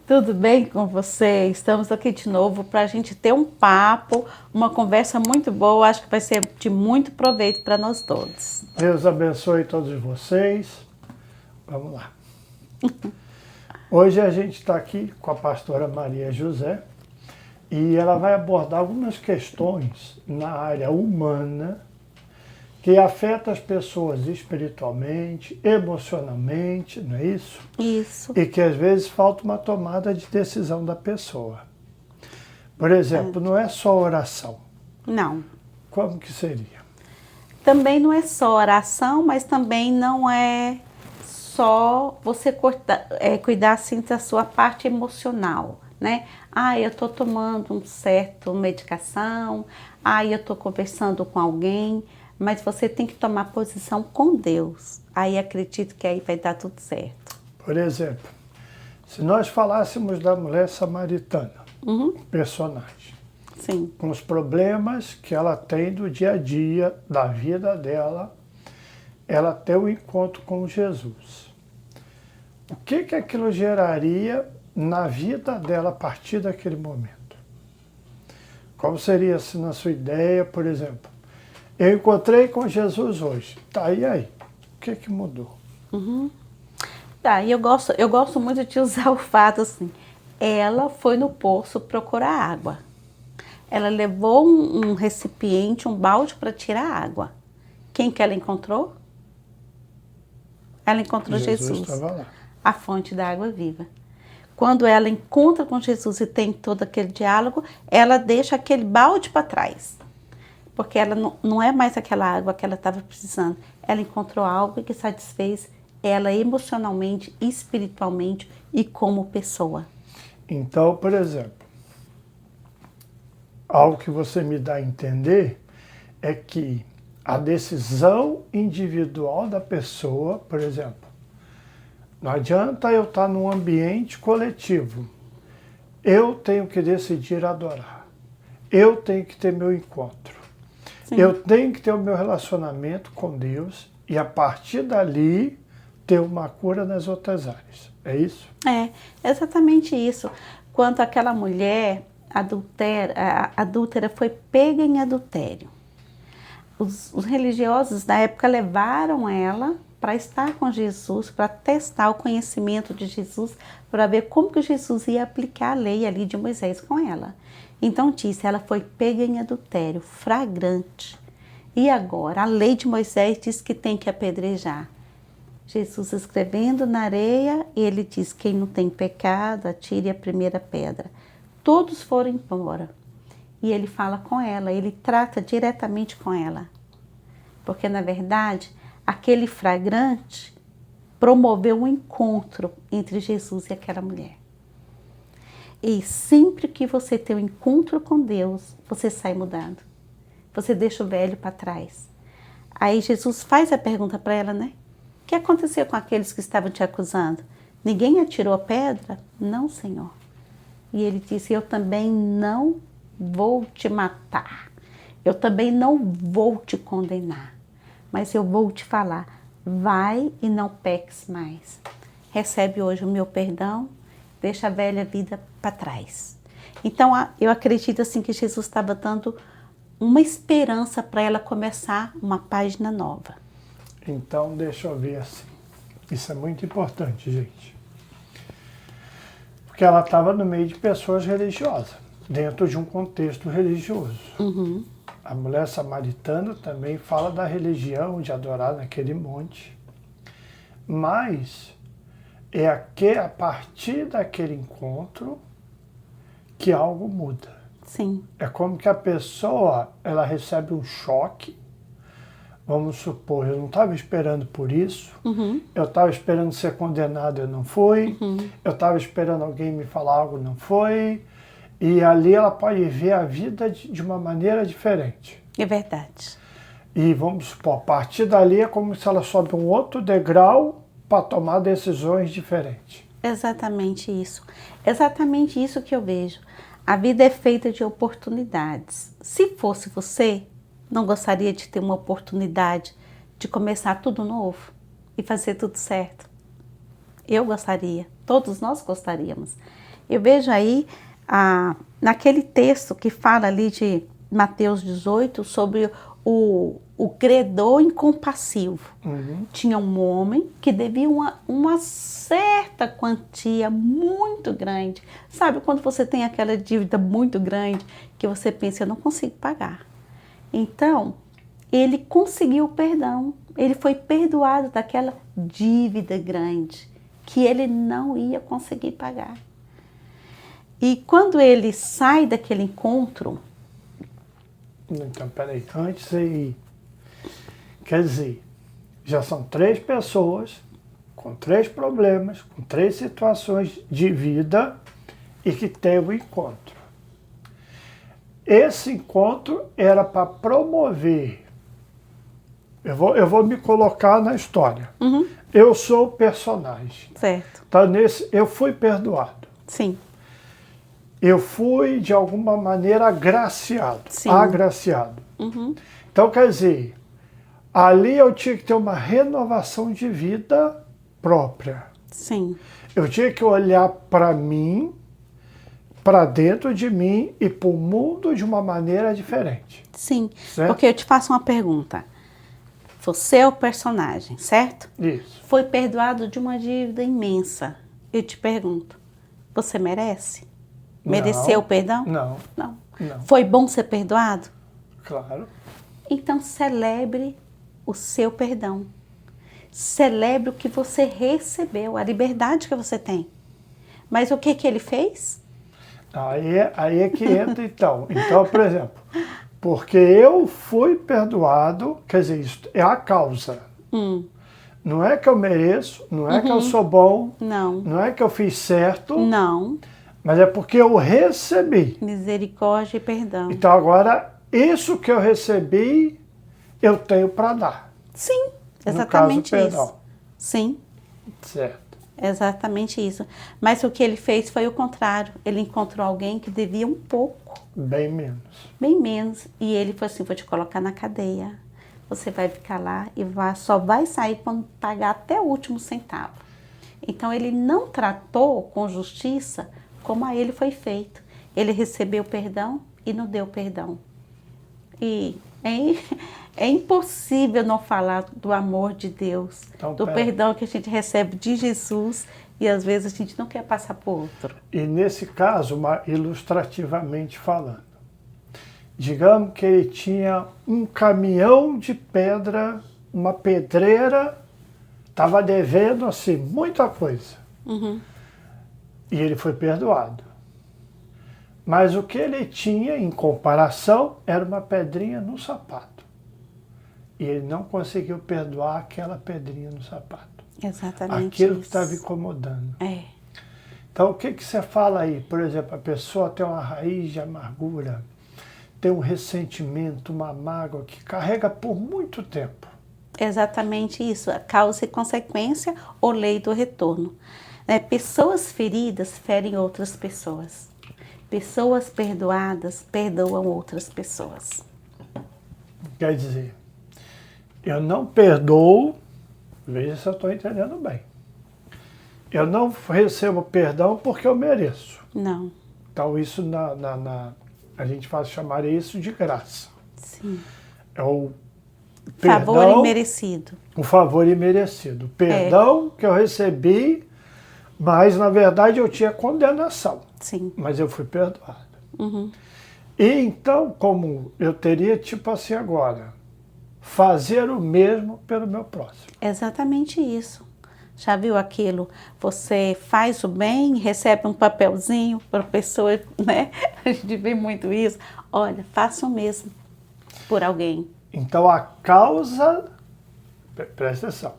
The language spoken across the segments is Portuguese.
Tudo bem com você? Estamos aqui de novo para a gente ter um papo, uma conversa muito boa. Acho que vai ser de muito proveito para nós todos. Deus abençoe todos vocês. Vamos lá. Hoje a gente está aqui com a pastora Maria José e ela vai abordar algumas questões na área humana que afetam as pessoas espiritualmente, emocionalmente, não é isso? Isso. E que às vezes falta uma tomada de decisão da pessoa. Por exemplo, não é só oração. Não. Como que seria? Também não é só oração, mas também não é só você cuidar assim da sua parte emocional, né? Eu tô tomando um certo medicação, eu tô conversando com alguém, mas você tem que tomar posição com Deus. Aí acredito que aí vai dar tudo certo. Por exemplo, se nós falássemos da mulher samaritana, personagem, Sim. com os problemas que ela tem do dia a dia, da vida dela, ela tem um encontro com Jesus. O que aquilo geraria na vida dela a partir daquele momento? Como seria se na sua ideia, por exemplo, eu encontrei com Jesus hoje, tá, e aí? O que mudou? Tá, e eu gosto muito de usar o fato assim, ela foi no poço procurar água. Ela levou um recipiente, um balde para tirar água. Quem que ela encontrou? Ela encontrou Jesus, estava lá. a fonte da água viva. Quando ela encontra com Jesus e tem todo aquele diálogo, ela deixa aquele balde para trás. Porque ela não é mais aquela água que ela estava precisando. Ela encontrou algo que satisfez ela emocionalmente, espiritualmente e como pessoa. Então, por exemplo, algo que você me dá a entender é que a decisão individual da pessoa, por exemplo, não adianta eu estar num ambiente coletivo. Eu tenho que decidir adorar. Eu tenho que ter meu encontro. Sim. Eu tenho que ter o meu relacionamento com Deus e a partir dali ter uma cura nas outras áreas. É isso? É, exatamente isso. Quando aquela mulher adúltera foi pega em adultério. Os religiosos da época levaram ela para estar com Jesus, para testar o conhecimento de Jesus, para ver como que Jesus ia aplicar a lei ali de Moisés com ela. Então disse, ela foi pega em adultério, flagrante. E agora, a lei de Moisés diz que tem que apedrejar. Jesus escrevendo na areia, ele diz, quem não tem pecado, atire a primeira pedra. Todos foram embora. E ele fala com ela, ele trata diretamente com ela. Porque, na verdade, aquele flagrante promoveu um encontro entre Jesus e aquela mulher. E sempre que você tem um encontro com Deus, você sai mudado. Você deixa o velho para trás. Aí Jesus faz a pergunta para ela, né? O que aconteceu com aqueles que estavam te acusando? Ninguém atirou a pedra? Não, Senhor. E ele disse, eu também não vou te matar. Eu também não vou te condenar. Mas eu vou te falar, vai e não peques mais. Recebe hoje o meu perdão, deixa a velha vida para trás. Então, eu acredito assim que Jesus estava dando uma esperança para ela começar uma página nova. Então, deixa eu ver assim. Isso é muito importante, gente. Porque ela estava no meio de pessoas religiosas, dentro de um contexto religioso. A mulher samaritana também fala da religião, de adorar naquele monte. Mas é a partir daquele encontro que algo muda. Sim. É como que a pessoa, ela recebe um choque. Vamos supor, eu não estava esperando por isso, eu estava esperando ser condenado, eu não fui, eu estava esperando alguém me falar algo, não foi, e ali ela pode ver a vida de uma maneira diferente. É verdade. E vamos supor, a partir dali é como se ela sobe um outro degrau para tomar decisões diferentes. Exatamente isso. Exatamente isso que eu vejo. A vida é feita de oportunidades. Se fosse você, não gostaria de ter uma oportunidade de começar tudo novo e fazer tudo certo? Eu gostaria, todos nós gostaríamos. Eu vejo aí, naquele texto que fala ali de Mateus 18, sobre o credor incompassivo. Tinha um homem que devia uma certa quantia muito grande. Sabe, quando você tem aquela dívida muito grande, que você pensa, eu não consigo pagar. Então, ele conseguiu o perdão. Ele foi perdoado daquela dívida grande, que ele não ia conseguir pagar. E quando ele sai daquele encontro... Então, peraí, antes aí, quer dizer, já são 3 pessoas com 3 problemas, com 3 situações de vida e que tem um encontro. Esse encontro era para promover, eu vou me colocar na história. Eu sou o personagem. Certo. Tá eu fui perdoado. Sim. Eu fui, de alguma maneira, agraciado. Sim. Agraciado. Então, quer dizer, ali eu tinha que ter uma renovação de vida própria. Sim. Eu tinha que olhar para mim, para dentro de mim e para o mundo de uma maneira diferente. Sim. Certo? Porque eu te faço uma pergunta. Você é o personagem, certo? Isso. Foi perdoado de uma dívida imensa. Eu te pergunto, você merece? Mereceu o perdão? Não. Não. Não. Foi bom ser perdoado? Claro. Então celebre o seu perdão. Celebre o que você recebeu, a liberdade que você tem. Mas o que ele fez? Aí é que entra então. Então, por exemplo, porque eu fui perdoado, quer dizer, isso é a causa. Não é que eu mereço, não é que eu sou bom, não é que eu fiz certo, Não. mas é porque eu recebi. Misericórdia e perdão. Então agora, isso que eu recebi, eu tenho para dar. Sim, exatamente no caso, perdão. isso. Sim, Certo. exatamente isso. Mas o que ele fez foi o contrário. Ele encontrou alguém que devia um pouco, Bem menos. bem menos. E ele falou assim, vou te colocar na cadeia. Você vai ficar lá e só vai sair quando pagar até o último centavo. Então ele não tratou com justiça como a ele foi feito. Ele recebeu perdão e não deu perdão. E é impossível não falar do amor de Deus, Então, do perdão que a gente recebe de Jesus e às vezes a gente não quer passar por outro. E nesse caso, ilustrativamente falando, digamos que ele tinha um caminhão de pedra, uma pedreira, estava devendo assim muita coisa. E ele foi perdoado. Mas o que ele tinha em comparação era uma pedrinha no sapato. E ele não conseguiu perdoar aquela pedrinha no sapato. Exatamente. Aquilo que isso. estava incomodando. É. Então, o que você fala aí? Por exemplo, a pessoa tem uma raiz de amargura, tem um ressentimento, uma mágoa que carrega por muito tempo. Exatamente isso, a causa e consequência ou lei do retorno. Pessoas feridas ferem outras pessoas. Pessoas perdoadas perdoam outras pessoas. Quer dizer, eu não perdoo, veja se eu estou entendendo bem. Eu não recebo perdão porque eu mereço. Não. Então isso a gente faz chamar isso de graça. Sim. É o Favor perdão, imerecido. o favor imerecido. O perdão que eu recebi, mas na verdade eu tinha condenação. Sim. Mas eu fui perdoado. E então, como eu teria, tipo assim agora, fazer o mesmo pelo meu próximo. Exatamente isso. Já viu aquilo? Você faz o bem, recebe um papelzinho para a pessoa, né? A gente vê muito isso. Olha, faça o mesmo por alguém. Então a causa, presta atenção,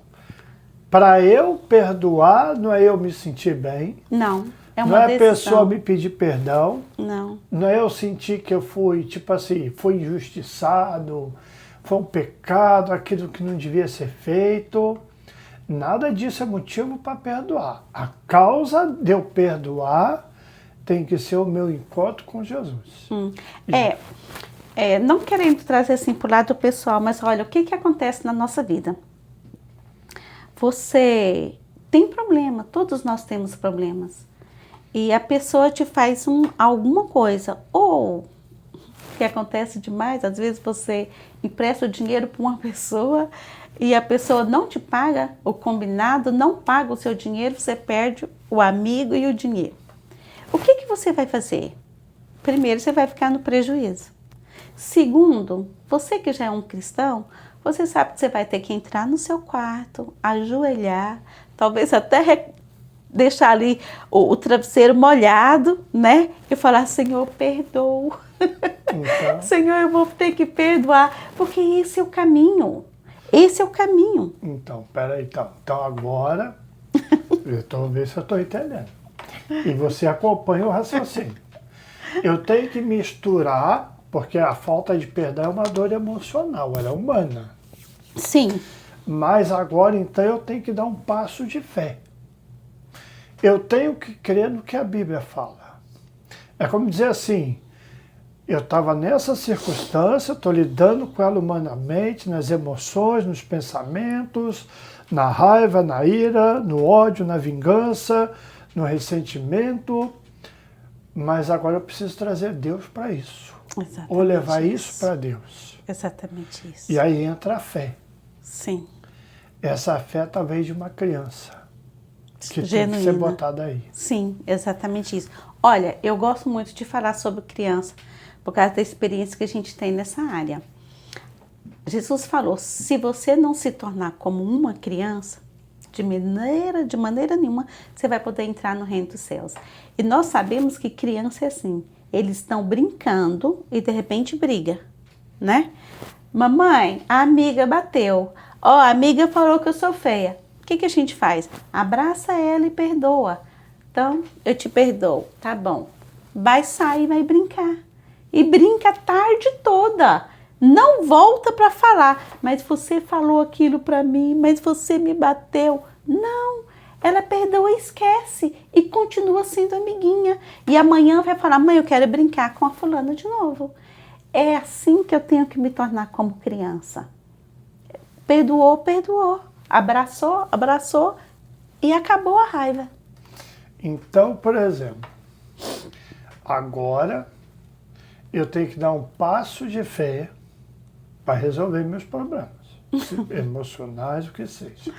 para eu perdoar não é eu me sentir bem, Não, é não uma é a decisão. pessoa me pedir perdão, Não, não é eu sentir que eu fui, tipo assim, fui injustiçado, foi um pecado, aquilo que não devia ser feito. Nada disso é motivo para perdoar. A causa de eu perdoar tem que ser o meu encontro com Jesus. Não querendo trazer assim para o lado pessoal, mas olha, o que acontece na nossa vida? Você tem problema, todos nós temos problemas. e a pessoa te faz alguma coisa. Ou, o que acontece demais, às vezes você empresta o dinheiro para uma pessoa e a pessoa não te paga o combinado, não paga o seu dinheiro, você perde o amigo e o dinheiro. O que você vai fazer? Primeiro, você vai ficar no prejuízo. Segundo, você que já é um cristão, você sabe que você vai ter que entrar no seu quarto, ajoelhar, talvez até deixar ali o travesseiro molhado, né? E falar, Senhor, perdoa. Então, Senhor, eu vou ter que perdoar, porque esse é o caminho. Esse é o caminho. então, peraí, então. Então agora, eu estou vendo se eu estou entendendo. E você acompanha o raciocínio. Eu tenho que misturar, porque a falta de perdão é uma dor emocional, ela é humana. Sim. Mas agora, então, eu tenho que dar um passo de fé. Eu tenho que crer no que a Bíblia fala. É como dizer assim, eu estava nessa circunstância, estou lidando com ela humanamente, nas emoções, nos pensamentos, na raiva, na ira, no ódio, na vingança, no ressentimento, mas agora eu preciso trazer Deus para isso. Exatamente Ou levar isso para Deus. Exatamente isso. E aí entra a fé. Sim. Essa fé talvez de uma criança, que Genuína. tem que ser botada aí. Sim, exatamente isso. Olha, eu gosto muito de falar sobre criança, por causa da experiência que a gente tem nessa área. Jesus falou, se você não se tornar como uma criança, de maneira nenhuma, você vai poder entrar no reino dos céus. E nós sabemos que criança é assim, eles estão brincando e de repente briga, né? Mamãe, a amiga bateu. Ó, a amiga falou que eu sou feia. O que a gente faz? Abraça ela e perdoa. Então, eu te perdoo, tá bom. Vai sair, vai brincar. E brinca a tarde toda. Não volta para falar, mas você falou aquilo para mim, mas você me bateu. Não, ela perdoa e esquece e continua sendo amiguinha. E amanhã vai falar, mãe, eu quero brincar com a fulana de novo. É assim que eu tenho que me tornar como criança. Perdoou, perdoou. Abraçou, abraçou e acabou a raiva. Então, por exemplo, agora eu tenho que dar um passo de fé para resolver meus problemas, emocionais, o que seja.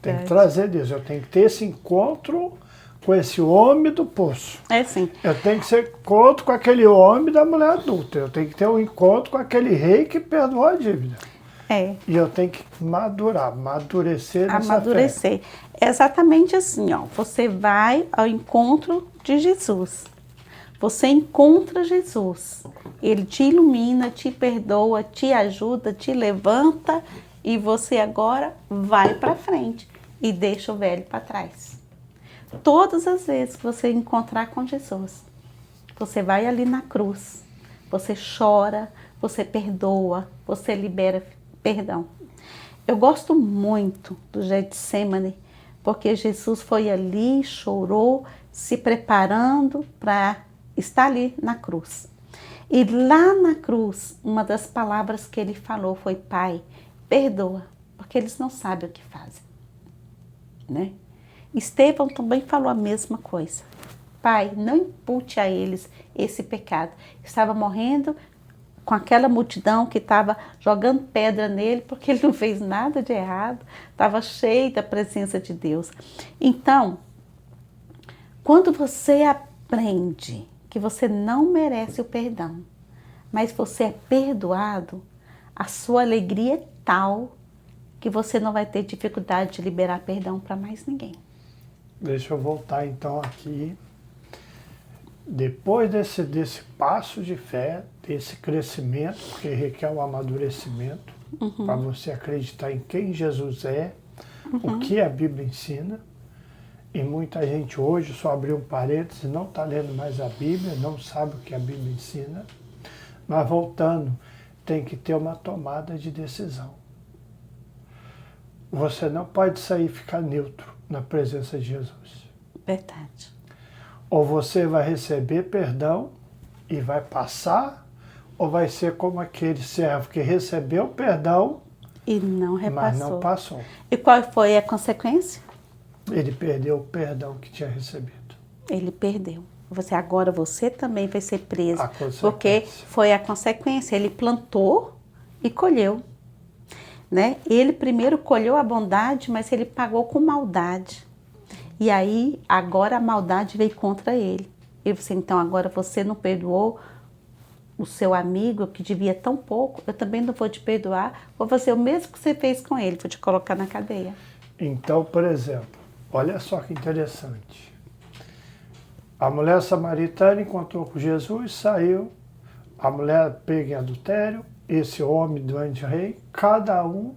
Tem que trazer Deus, eu tenho que ter esse encontro com esse homem do poço. É assim. Eu tenho que ter encontro com aquele homem da mulher adulta, eu tenho que ter um encontro com aquele rei que perdoou a dívida. É. E eu tenho que amadurecer nessa Amadurecer. É exatamente assim, ó. Você vai ao encontro de Jesus. Você encontra Jesus. Ele te ilumina, te perdoa, te ajuda, te levanta e você agora vai para frente e deixa o velho para trás. Todas as vezes que você encontrar com Jesus, você vai ali na cruz, você chora, você perdoa, você libera perdão. Eu gosto muito do Getsemane, porque Jesus foi ali, chorou, se preparando para estar ali na cruz. E lá na cruz, uma das palavras que ele falou foi, Pai, perdoa, porque eles não sabem o que fazem. Né? Estevão também falou a mesma coisa. Pai, não impute a eles esse pecado. Estava morrendo com aquela multidão que estava jogando pedra nele, porque ele não fez nada de errado, estava cheio da presença de Deus. Então, quando você aprende que você não merece o perdão, mas você é perdoado, a sua alegria é tal que você não vai ter dificuldade de liberar perdão para mais ninguém. Deixa eu voltar então aqui. Depois desse passo de fé, desse crescimento, porque requer um amadurecimento, para você acreditar em quem Jesus é, o que a Bíblia ensina. E muita gente hoje, só abriu um parênteses, não está lendo mais a Bíblia, não sabe o que a Bíblia ensina. Mas voltando, tem que ter uma tomada de decisão. Você não pode sair e ficar neutro na presença de Jesus. Verdade. Ou você vai receber perdão e vai passar, ou vai ser como aquele servo que recebeu perdão, E não repassou. mas não passou. E qual foi a consequência? Ele perdeu o perdão que tinha recebido. Ele perdeu. Agora você também vai ser preso. A consequência. Porque foi a consequência. Ele plantou e colheu. Né? Ele primeiro colheu a bondade, mas ele pagou com maldade. E aí, agora a maldade veio contra ele. E você, então, agora você não perdoou o seu amigo que devia tão pouco, eu também não vou te perdoar, vou fazer o mesmo que você fez com ele, vou te colocar na cadeia. Então, por exemplo, olha só que interessante. A mulher samaritana encontrou com Jesus, saiu, a mulher pega em adultério, esse homem doente rei, cada um,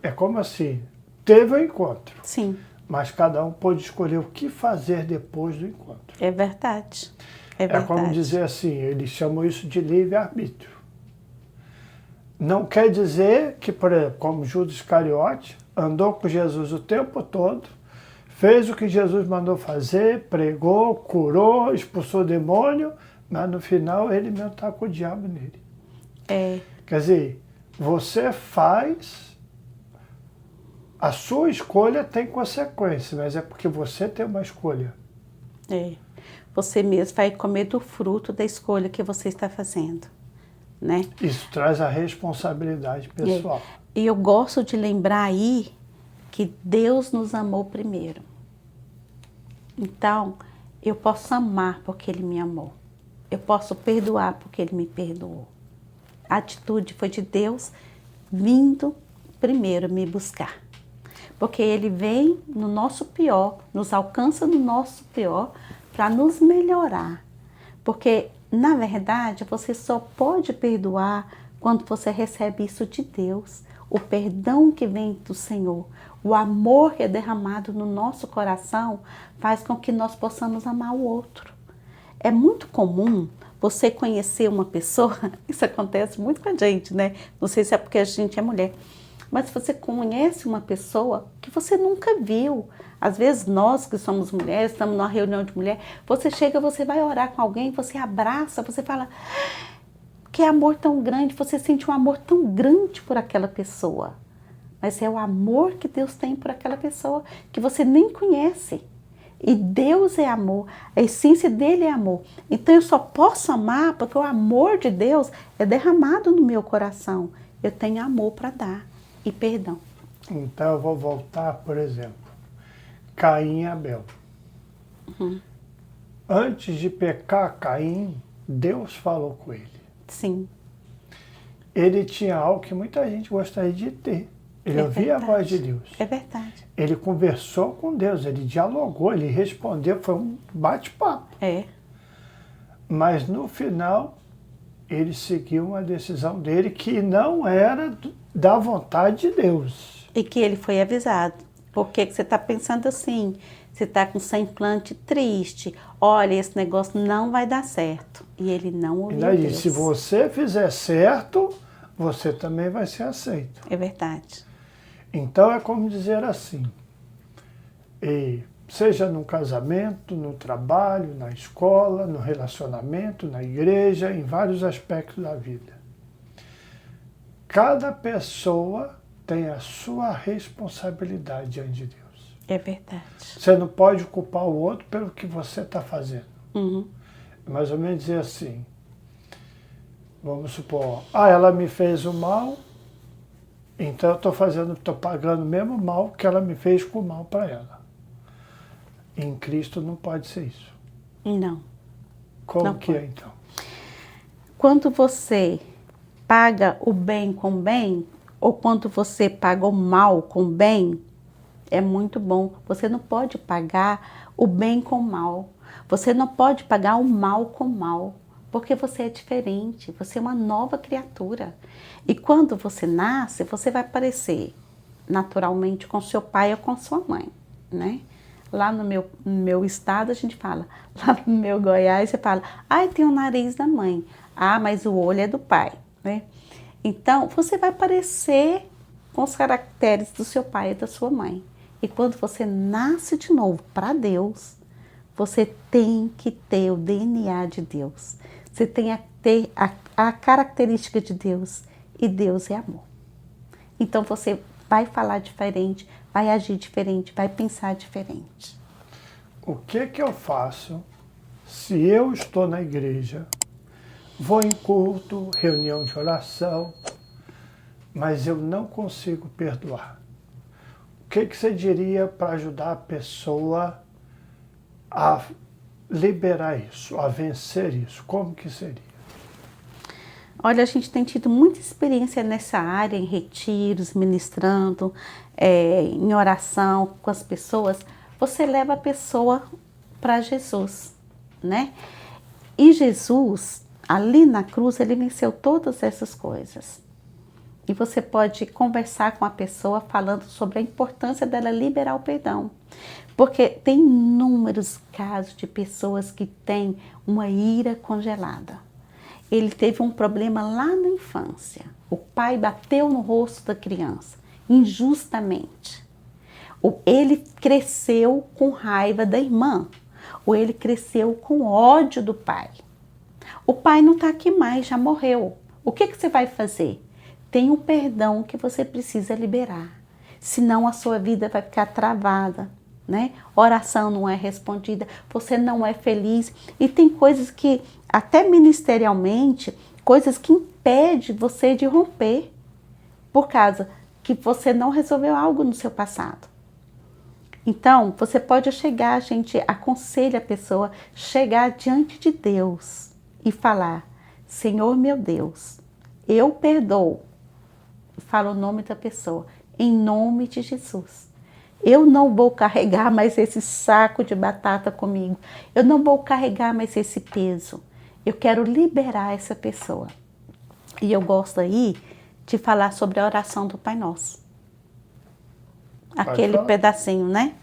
é como assim, teve o encontro. Sim. Mas cada um pôde escolher o que fazer depois do encontro. É verdade. É verdade. É como dizer assim, eles chamam isso de livre-arbítrio. Não quer dizer que, por exemplo, como Judas Iscariote, andou com Jesus o tempo todo, fez o que Jesus mandou fazer, pregou, curou, expulsou o demônio, mas no final ele mesmo está com o diabo nele. É. Quer dizer, você faz, a sua escolha tem consequência, mas é porque você tem uma escolha. É. Você mesmo vai comer do fruto da escolha que você está fazendo, né? Isso traz a responsabilidade pessoal. E eu gosto de lembrar aí que Deus nos amou primeiro. Então, eu posso amar porque Ele me amou. Eu posso perdoar porque Ele me perdoou. A atitude foi de Deus vindo primeiro me buscar. Porque Ele vem no nosso pior, nos alcança no nosso pior, para nos melhorar. Porque, na verdade, você só pode perdoar quando você recebe isso de Deus. O perdão que vem do Senhor, o amor que é derramado no nosso coração, faz com que nós possamos amar o outro. É muito comum você conhecer uma pessoa, isso acontece muito com a gente, né? Não sei se é porque a gente é mulher, mas você conhece uma pessoa que você nunca viu. Às vezes nós que somos mulheres, estamos numa reunião de mulher, você chega, você vai orar com alguém, você abraça, você fala, que amor tão grande, você sente um amor tão grande por aquela pessoa. Mas é o amor que Deus tem por aquela pessoa que você nem conhece. E Deus é amor, a essência dele é amor. Então eu só posso amar porque o amor de Deus é derramado no meu coração. Eu tenho amor para dar e perdão. Então eu vou voltar, por exemplo, Caim e Abel. Antes de pecar Caim, Deus falou com ele. Sim. Ele tinha algo que muita gente gostaria de ter. Ele ouvia a voz de Deus. É verdade. Ele conversou com Deus, ele dialogou, ele respondeu, foi um bate-papo. É. Mas no final, ele seguiu uma decisão dele que não era da vontade de Deus. E que ele foi avisado. Por que você está pensando assim? Você está com seu implante triste. Olha, esse negócio não vai dar certo. E ele não ouviu Deus. Se você fizer certo, você também vai ser aceito. É verdade. Então é como dizer assim, seja no casamento, no trabalho, na escola, no relacionamento, na igreja, em vários aspectos da vida. Cada pessoa tem a sua responsabilidade diante de Deus. É verdade. Você não pode culpar o outro pelo que você está fazendo. Uhum. É mais ou menos dizer assim, vamos supor, ela me fez o mal, então eu estou pagando o mesmo mal que ela me fez com o mal para ela. Em Cristo não pode ser isso. Não. Como não que pode. é então? Quando você paga o bem com bem, ou quando você paga o mal com bem, é muito bom. Você não pode pagar o bem com o mal. Você não pode pagar o mal com o mal. Porque você é diferente, você é uma nova criatura. E quando você nasce, você vai parecer naturalmente com seu pai ou com sua mãe, né? Lá no meu estado a gente fala, lá no meu Goiás você fala, tem o nariz da mãe, mas o olho é do pai, né? Então você vai parecer com os caracteres do seu pai e da sua mãe. E quando você nasce de novo para Deus, você tem que ter o DNA de Deus. Você tem que ter a característica de Deus. E Deus é amor. Então você vai falar diferente, vai agir diferente, vai pensar diferente. o que eu faço se eu estou na igreja, vou em culto, reunião de oração, mas eu não consigo perdoar? O que você diria para ajudar a pessoa a liberar isso, a vencer isso? Como que seria? Olha, a gente tem tido muita experiência nessa área, em retiros, ministrando, em oração com as pessoas. Você leva a pessoa para Jesus, né? E Jesus, ali na cruz, ele venceu todas essas coisas. E você pode conversar com a pessoa falando sobre a importância dela liberar o perdão. Porque tem inúmeros casos de pessoas que têm uma ira congelada. Ele teve um problema lá na infância. O pai bateu no rosto da criança, injustamente. Ou ele cresceu com raiva da irmã, ou ele cresceu com ódio do pai. O pai não está aqui mais, já morreu. O que você vai fazer? Tem um perdão que você precisa liberar, senão a sua vida vai ficar travada, né? Oração não é respondida, você não é feliz, e tem coisas que, até ministerialmente, coisas que impedem você de romper, por causa que você não resolveu algo no seu passado. Então, você pode chegar, a gente aconselha a pessoa, chegar diante de Deus e falar: Senhor meu Deus, eu perdoo. Fala o nome da pessoa, em nome de Jesus. Eu não vou carregar mais esse saco de batata comigo. Eu não vou carregar mais esse peso. Eu quero liberar essa pessoa. E eu gosto aí de falar sobre a oração do Pai Nosso. Aquele pedacinho, né?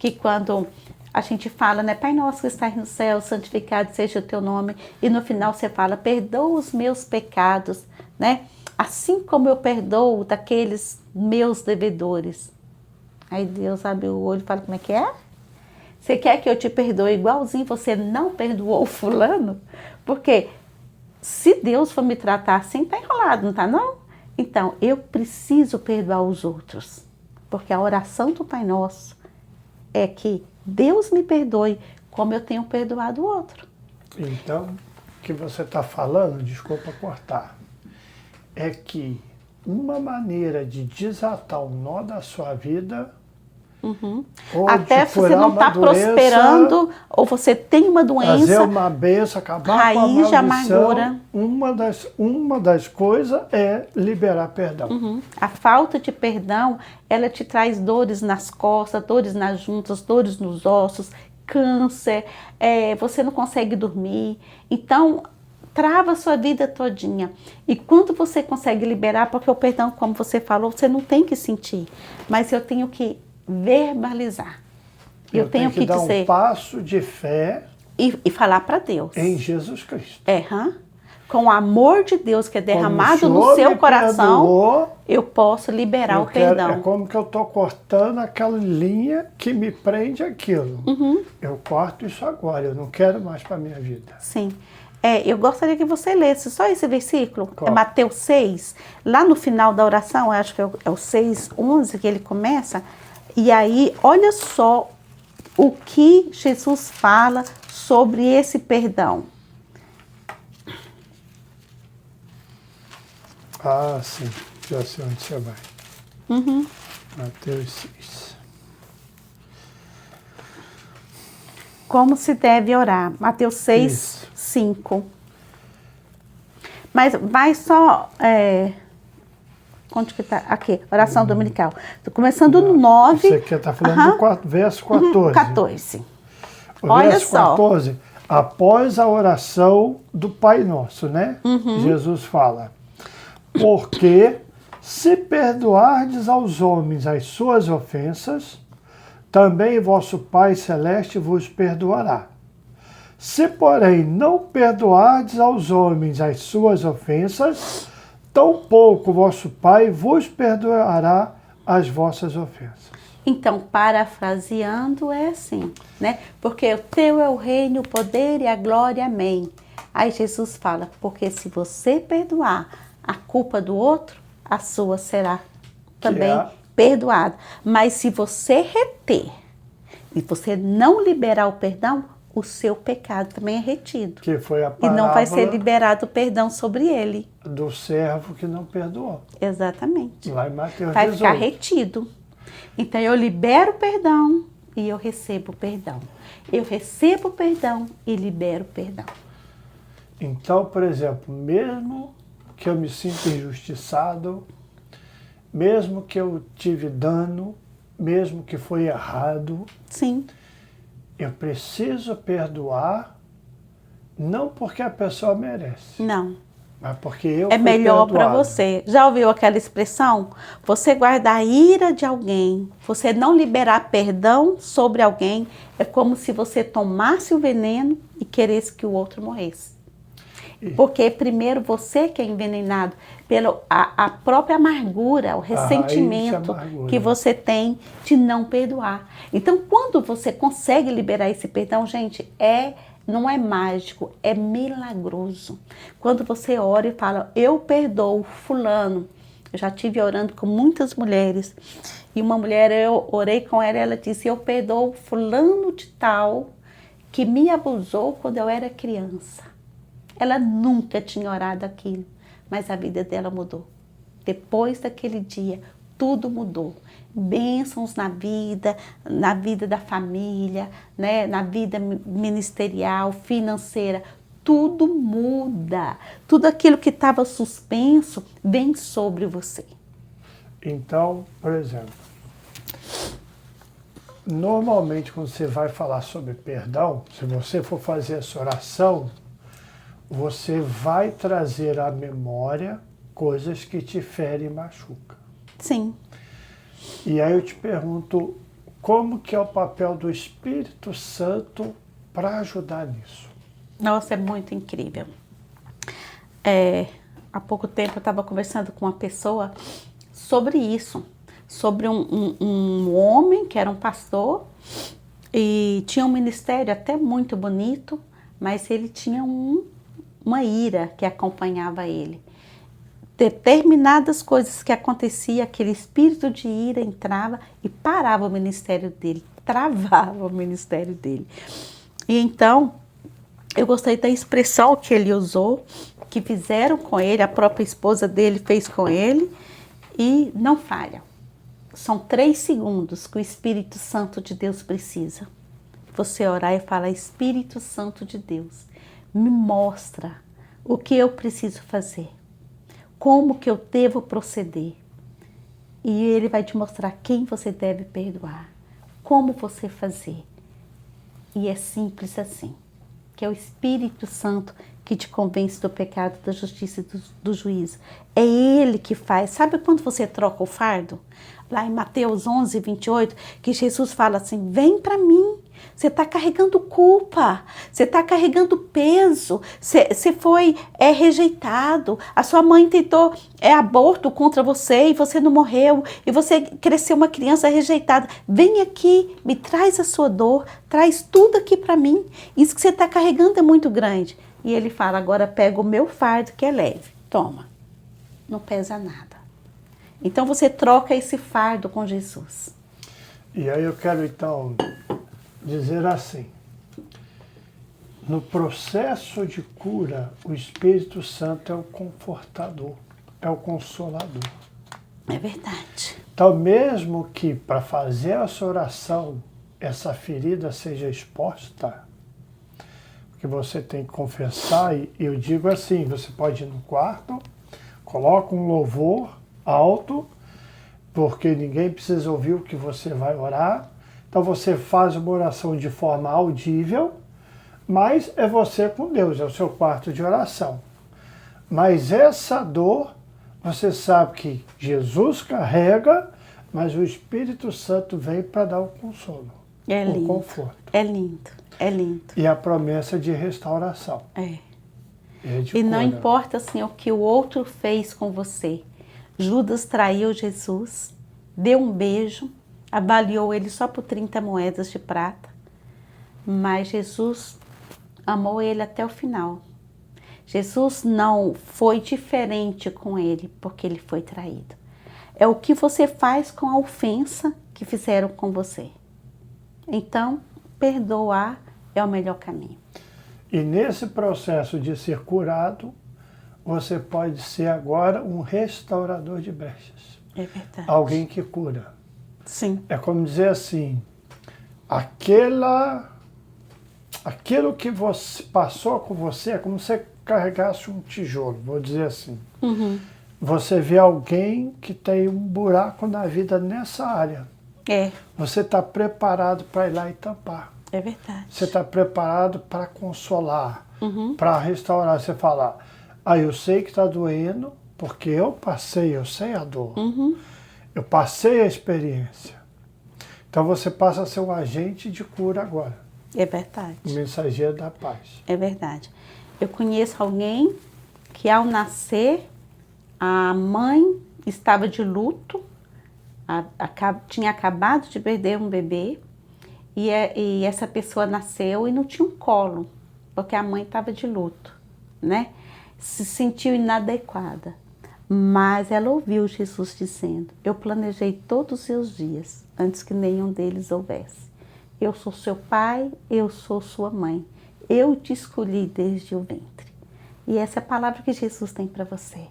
Que quando a gente fala, né? Pai Nosso que estás no céu, santificado seja o teu nome. E no final você fala: perdoa os meus pecados, né? Assim como eu perdoo daqueles meus devedores. Aí Deus abre o olho e fala: como é que é? Você quer que eu te perdoe igualzinho você não perdoou o fulano? Porque se Deus for me tratar assim, tá enrolado, não tá não? Então, eu preciso perdoar os outros. Porque a oração do Pai Nosso é que Deus me perdoe como eu tenho perdoado o outro. Então, o que você está falando, desculpa cortar, é que uma maneira de desatar o nó da sua vida, ou até de você curar não uma está doença, prosperando, ou você tem uma doença, fazer uma bênção, acabar raiz com a de maldição, amargura. uma das coisas é liberar perdão. A falta de perdão, ela te traz dores nas costas, dores nas juntas, dores nos ossos, câncer, você não consegue dormir. Então, trava a sua vida todinha. E quando você consegue liberar, porque o perdão, como você falou, você não tem que sentir, mas eu tenho que verbalizar. Eu tenho que dar dizer, um passo de fé e falar para Deus. em Jesus Cristo. Com o amor de Deus que é derramado Como o no Senhor seu me coração, perdoou, eu posso liberar o perdão. É como que eu estou cortando aquela linha que me prende aquilo. Eu corto isso agora, eu não quero mais para a minha vida. Sim. Eu gostaria que você lesse só esse versículo. Qual? É Mateus 6. Lá no final da oração, eu acho que é o 6:11 que ele começa. E aí, olha só o que Jesus fala sobre esse perdão. Ah, sim. Já sei onde você vai. Mateus 6. Como se deve orar? Mateus 6, Isso. 5. Mas vai só... onde que tá? Aqui, oração dominical. Tô começando no 9. Você quer estar falando do verso 14. 14. O Olha verso só. 14, após a oração do Pai Nosso, né? Jesus fala: porque se perdoardes aos homens as suas ofensas, também vosso Pai Celeste vos perdoará. Se, porém, não perdoardes aos homens as suas ofensas, tampouco vosso Pai vos perdoará as vossas ofensas. Então, parafraseando, é assim, né? Porque o teu é o reino, o poder e a glória, amém. Aí Jesus fala, porque se você perdoar a culpa do outro, a sua será também perdoada. Mas se você reter, E você não liberar o perdão, o seu pecado também é retido. Que foi a E não vai ser parábola liberado o perdão sobre ele. do servo que não perdoou. Exatamente. Lá em Mateus Vai ficar 18. retido. Então eu libero o perdão e eu recebo o perdão. Eu recebo o perdão e libero o perdão. Então, por exemplo, mesmo que eu me sinta injustiçado, mesmo que eu tive dano, mesmo que foi errado, Sim. eu preciso perdoar, não porque a pessoa merece, Não. mas porque eu É fui melhor para perdoado. você. Já ouviu aquela expressão? Você guardar a ira de alguém, você não liberar perdão sobre alguém, é como se você tomasse o veneno e queresse que o outro morresse. Porque primeiro você que é envenenado pela a própria amargura, o ressentimento amargura. que você tem de não perdoar. Então, quando você consegue liberar esse perdão, gente, não é mágico, é milagroso. Quando você ora e fala, eu perdoo fulano. Eu já estive orando com muitas mulheres. E uma mulher, eu orei com ela, ela disse, eu perdoo fulano de tal que me abusou quando eu era criança. Ela nunca tinha orado aquilo, mas a vida dela mudou. Depois daquele dia, tudo mudou. Bênçãos na vida da família, né? Na vida ministerial, financeira, tudo muda. Tudo aquilo que estava suspenso vem sobre você. Então, por exemplo, normalmente quando você vai falar sobre perdão, se você for fazer essa oração, você vai trazer à memória coisas que te ferem e machucam. Sim. E aí eu te pergunto, como que é o papel do Espírito Santo para ajudar nisso? Nossa, é muito incrível. Há pouco tempo eu estava conversando com uma pessoa sobre isso, sobre um homem que era um pastor e tinha um ministério até muito bonito, mas ele tinha uma ira que acompanhava ele. Determinadas coisas que aconteciam, aquele espírito de ira entrava e parava o ministério dele, travava o ministério dele. E então, eu gostei da expressão que ele usou, que fizeram com ele, a própria esposa dele fez com ele, e não falha. São 3 segundos que o Espírito Santo de Deus precisa. Você orar e falar, Espírito Santo de Deus, me mostra o que eu preciso fazer, como que eu devo proceder. E ele vai te mostrar quem você deve perdoar, como você fazer. E é simples assim, que é o Espírito Santo que te convence do pecado, da justiça e do juízo. É Ele que faz. Sabe quando você troca o fardo? Lá em Mateus 11, 28, que Jesus fala assim, vem para mim. Você está carregando culpa, você está carregando peso, você foi rejeitado, a sua mãe tentou aborto contra você e você não morreu, e você cresceu uma criança rejeitada. Vem aqui, me traz a sua dor, traz tudo aqui para mim. Isso que você está carregando é muito grande. E ele fala, agora pega o meu fardo que é leve, toma, não pesa nada. Então você troca esse fardo com Jesus. E aí eu quero então dizer assim, no processo de cura, o Espírito Santo é o confortador, é o consolador. É verdade. Então mesmo que para fazer essa oração, essa ferida seja exposta, que você tem que confessar, e eu digo assim, você pode ir no quarto, coloca um louvor alto, porque ninguém precisa ouvir o que você vai orar. Então você faz uma oração de forma audível, mas é você com Deus, é o seu quarto de oração. Mas essa dor, você sabe que Jesus carrega, mas o Espírito Santo vem para dar o consolo, o conforto. É lindo, é lindo. E a promessa de restauração. E não importa assim, o que o outro fez com você. Judas traiu Jesus, deu um beijo, avaliou ele só por 30 moedas de prata, mas Jesus amou ele até o final. Jesus não foi diferente com ele porque ele foi traído. É o que você faz com a ofensa que fizeram com você. Então, perdoar é o melhor caminho. E nesse processo de ser curado, você pode ser agora um restaurador de brechas. É verdade. Alguém que cura. Sim. É como dizer assim, aquilo que você passou com você é como se você carregasse um tijolo, vou dizer assim. Uhum. Você vê alguém que tem um buraco na vida nessa área. É. Você está preparado para ir lá e tampar. É verdade. Você está preparado para consolar, Uhum. para restaurar. Você fala, eu sei que está doendo, porque eu sei a dor. Uhum. Eu passei a experiência. Então você passa a ser um agente de cura agora. É verdade. Um mensageiro da paz. É verdade. Eu conheço alguém que ao nascer, a mãe estava de luto, tinha acabado de perder um bebê, e essa pessoa nasceu e não tinha um colo, porque a mãe estava de luto, né? Se sentiu inadequada. Mas ela ouviu Jesus dizendo, eu planejei todos os seus dias, antes que nenhum deles houvesse. Eu sou seu pai, eu sou sua mãe. Eu te escolhi desde o ventre. E essa é a palavra que Jesus tem para você.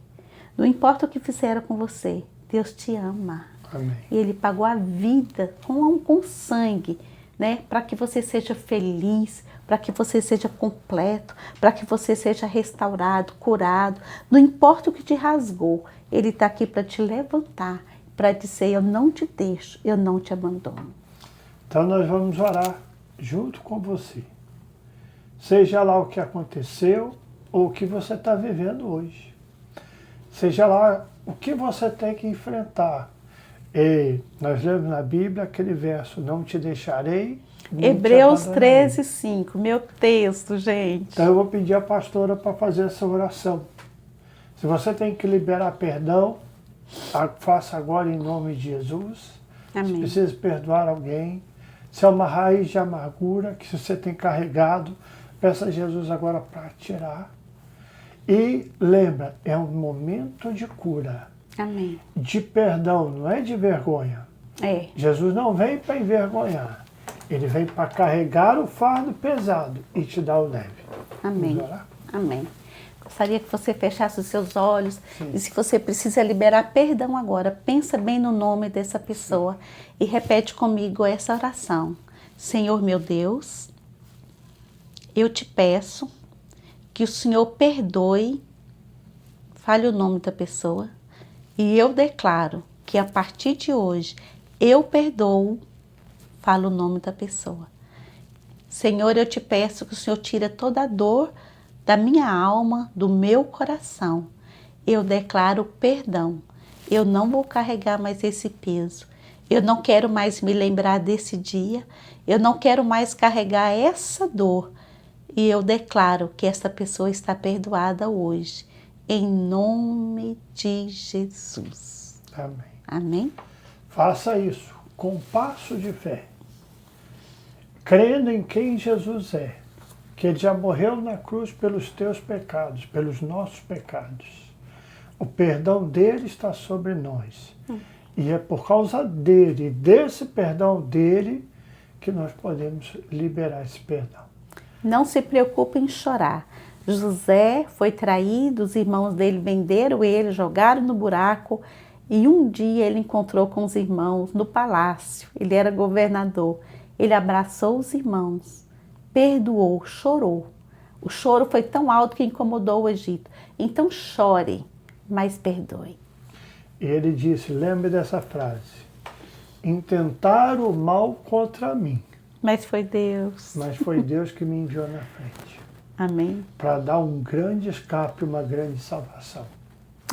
Não importa o que fizeram com você, Deus te ama. Amém. E Ele pagou a vida com sangue, né? Para que você seja feliz, para que você seja completo, para que você seja restaurado, curado. Não importa o que te rasgou, Ele está aqui para te levantar, para dizer, eu não te deixo, eu não te abandono. Então nós vamos orar junto com você. Seja lá o que aconteceu ou o que você está vivendo hoje. Seja lá o que você tem que enfrentar. E nós lemos na Bíblia aquele verso, não te deixarei, nem Hebreus te abandonarei. 13:5, meu texto, gente. Então eu vou pedir à pastora para fazer essa oração. Se você tem que liberar perdão, faça agora em nome de Jesus. Amém. Se precisa perdoar alguém, se é uma raiz de amargura que você tem carregado, peça a Jesus agora para tirar. E lembra, é um momento de cura, Amém. de perdão, não é de vergonha. É. Jesus não vem para envergonhar, Ele vem para carregar o fardo pesado e te dar o leve. Amém. Vamos orar? Amém. Gostaria que você fechasse os seus olhos. Sim. E se você precisa liberar perdão agora, pensa bem no nome dessa pessoa e repete comigo essa oração. Senhor meu Deus, eu te peço que o Senhor perdoe, fale o nome da pessoa, e eu declaro que a partir de hoje eu perdoo, fala o nome da pessoa. Senhor, eu te peço que o Senhor tire toda a dor da minha alma, do meu coração. Eu declaro perdão. Eu não vou carregar mais esse peso. Eu não quero mais me lembrar desse dia. Eu não quero mais carregar essa dor. E eu declaro que essa pessoa está perdoada hoje. Em nome de Jesus. Amém. Amém? Faça isso com passo de fé, crendo em quem Jesus é, que Ele já morreu na cruz pelos teus pecados, pelos nossos pecados. O perdão dele está sobre nós. E é por causa dele, desse perdão dele, que nós podemos liberar esse perdão. Não se preocupe em chorar. José foi traído, os irmãos dele venderam ele, jogaram no buraco, e um dia ele encontrou com os irmãos no palácio. Ele era governador. Ele abraçou os irmãos, perdoou, chorou. O choro foi tão alto que incomodou o Egito. Então chore, mas perdoe. E ele disse, lembre dessa frase, intentaram o mal contra mim, Mas foi Deus. mas foi Deus que me enviou na frente, Amém. para dar um grande escape, uma grande salvação.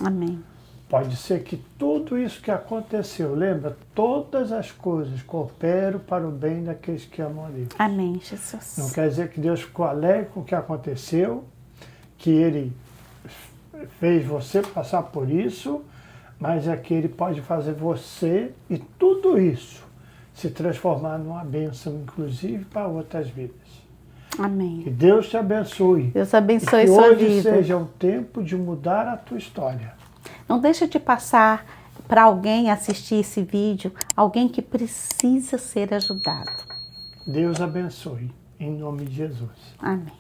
Amém. Pode ser que tudo isso que aconteceu, lembra, todas as coisas cooperam para o bem daqueles que amam a Deus. Amém, Jesus. Não quer dizer que Deus ficou alegre com o que aconteceu, que Ele fez você passar por isso, mas é que Ele pode fazer você e tudo isso se transformar numa bênção, inclusive para outras vidas. Amém. Que Deus te abençoe. Deus abençoe E que sua hoje vida. seja um tempo de mudar a tua história. Não deixa de passar para alguém assistir esse vídeo, alguém que precisa ser ajudado. Deus abençoe, em nome de Jesus. Amém.